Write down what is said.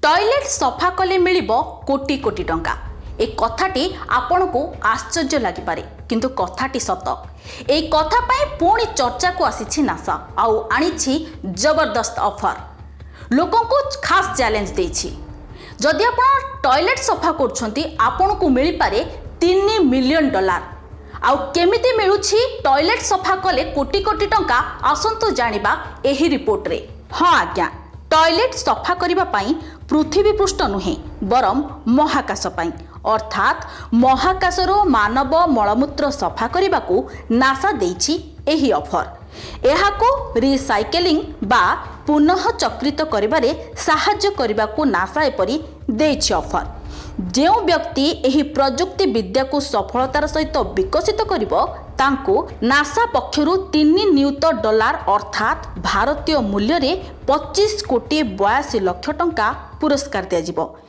Toilet सफा कले मिलिबो कोटी कोटी टंका। ए कथाटी आपण को आश्चर्य लागिपारे किंतु कथाटी सत। ए कथा पाई पुणी चर्चा को आसीछि नासा आउ आनिछि जबरदस्त ऑफर। लोकों को खास चैलेंज देछि। जदि आपण टॉयलेट सफा करछंती आपण को मिली पारे $3 मिलियन। आउ केमिति मिलुछि टॉयलेट सफा कले कोटी कोटी टंका आसंतु जानिबा एही रिपोर्ट रे। हां आज्ञा, टॉयलेट सफा करिबा पाई पृथ्वी पृष्ठ नुहे बरम महाकाश पाई अर्थात महाकाशरो मानव मलमूत्र सफा करने को नासा देछि एही ऑफर। एहाको रिसाइक्लिंग बा पुनः चक्रित करिबारे साहाय्य करबा को नासा एपरी देछि ऑफर। जो व्यक्ति एही प्रजुक्ति विद्या को सफलतार सहित विकसित करिबो तांको नासा पक्षरु $3 नियुत अर्थात भारतीय मूल्य रे 25 कोटी 82 लक्ष टंका पुरस्कार दिया जिवो।